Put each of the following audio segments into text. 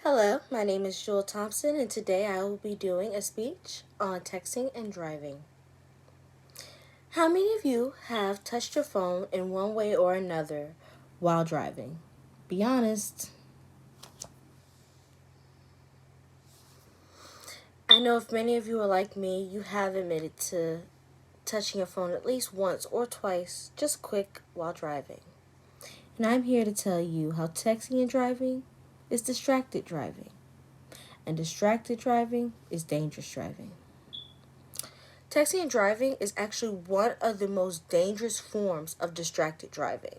Hello, my name is Jewel Thompson, and today I will be doing a speech on texting and driving. How many of you have touched your phone in one way or another while driving? Be honest. I know if many of you are like me, you have admitted to touching your phone at least once or twice, just quick while driving. And I'm here to tell you how texting and driving is distracted driving, and distracted driving is dangerous driving. Texting and driving is actually one of the most dangerous forms of distracted driving.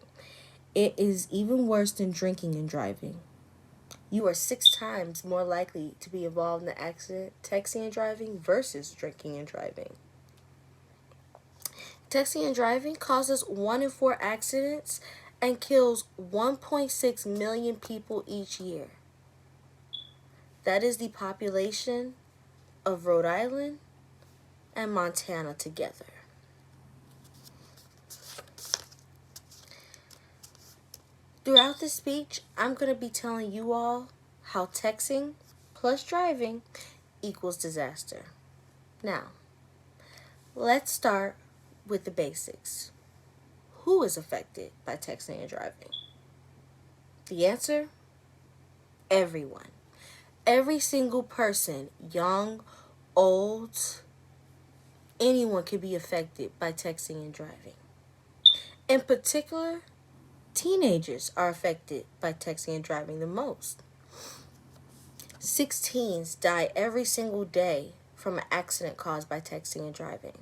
It is even worse than drinking and driving. You are 6 times more likely to be involved in an accident texting and driving versus drinking and driving. Texting and driving causes 1 in 4 accidents and kills 1.6 million people each year. That is the population of Rhode Island and Montana together. Throughout this speech, I'm going to be telling you all how texting plus driving equals disaster. Now, let's start with the basics. Who is affected by texting and driving? The answer? Everyone. Every single person, young, old, anyone can be affected by texting and driving. In particular, teenagers are affected by texting and driving the most. 6 teens die every single day from an accident caused by texting and driving.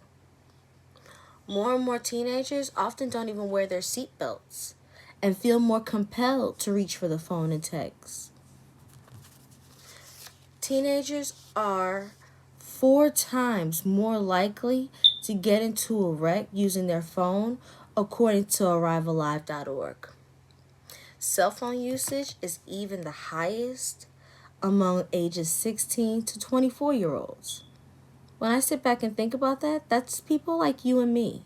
More and more teenagers often don't even wear their seatbelts and feel more compelled to reach for the phone and text. Teenagers are 4 times more likely to get into a wreck using their phone, according to ArriveAlive.org. Cell phone usage is even the highest among ages 16 to 24-year-olds. When I sit back and think about that, that's people like you and me.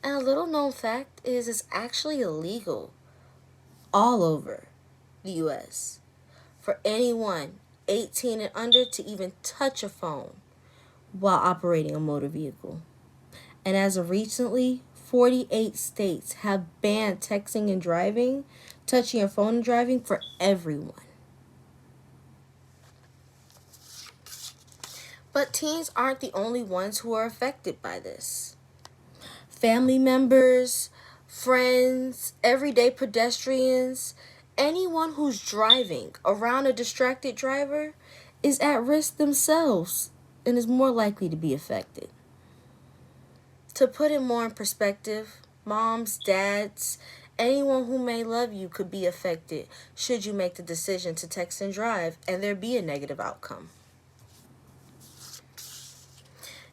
And a little known fact is it's actually illegal all over the U.S. for anyone 18 and under to even touch a phone while operating a motor vehicle. And as of recently, 48 states have banned texting and driving, touching your phone and driving for everyone. But teens aren't the only ones who are affected by this. Family members, friends, everyday pedestrians, anyone who's driving around a distracted driver is at risk themselves and is more likely to be affected. To put it more in perspective, moms, dads, anyone who may love you could be affected should you make the decision to text and drive and there be a negative outcome.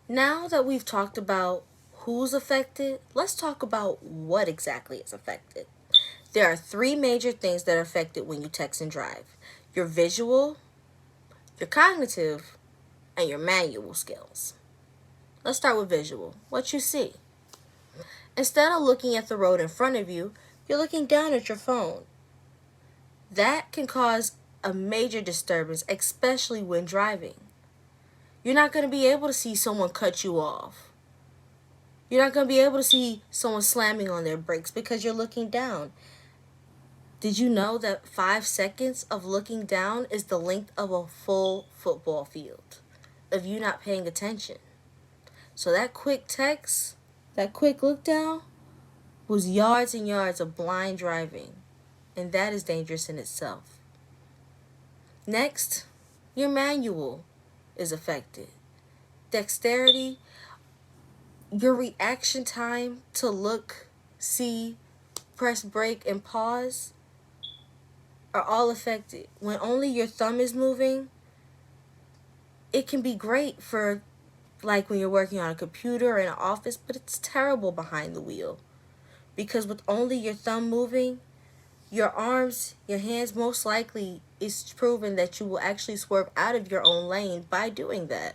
Now that we've talked about who's affected, let's talk about what exactly is affected. There are 3 major things that are affected when you text and drive: your visual, your cognitive, and your manual skills. Let's start with visual. What you see. Instead of looking at the road in front of you, you're looking down at your phone. That can cause a major disturbance, especially when driving. You're not going to be able to see someone cut you off. You're not going to be able to see someone slamming on their brakes because you're looking down. Did you know that 5 seconds of looking down is the length of a full football field of you not paying attention? So that quick text, that quick look down, was yards and yards of blind driving, and that is dangerous in itself. Next, your manual is affected. Dexterity, your reaction time to look, see, press brake, and pause are all affected. When only your thumb is moving, it can be great for like when you're working on a computer or in an office, but it's terrible behind the wheel. Because with only your thumb moving, your arms, your hands, most likely it's proven that you will actually swerve out of your own lane by doing that.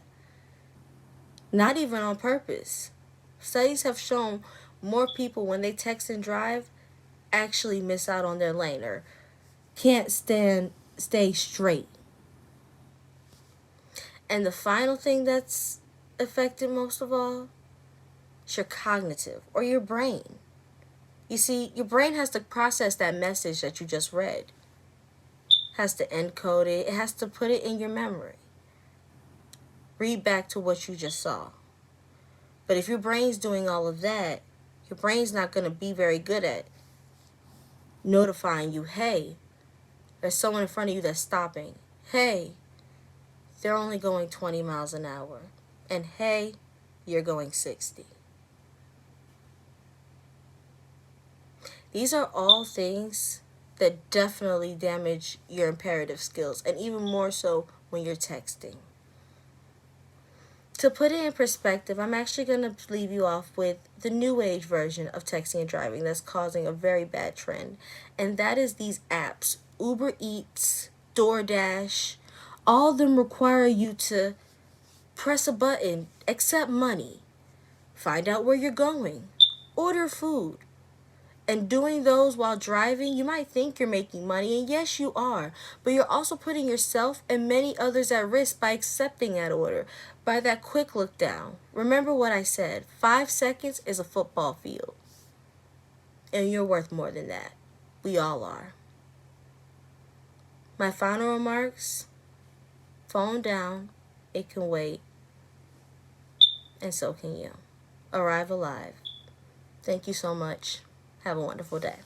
Not even on purpose. Studies have shown more people when they text and drive actually miss out on their lane or can't stand stay straight. And the final thing that's affected most of all is your cognitive, or your brain. You see, your brain has to process that message that you just read, has to encode it, it has to put it in your memory. Read back to what you just saw. But if your brain's doing all of that, your brain's not going to be very good at notifying you, hey, there's someone in front of you that's stopping. Hey, they're only going 20 miles an hour. And hey, you're going 60. These are all things that definitely damage your imperative skills, and even more so when you're texting. To put it in perspective, I'm actually going to leave you off with the new age version of texting and driving that's causing a very bad trend. And that is these apps, Uber Eats, DoorDash. All of them require you to press a button, accept money, find out where you're going, order food. And doing those while driving, you might think you're making money, and yes, you are. But you're also putting yourself and many others at risk by accepting that order, by that quick look down. Remember what I said, 5 seconds is a football field. And you're worth more than that. We all are. My final remarks, phone down, it can wait, and so can you. Arrive alive. Thank you so much. Have a wonderful day.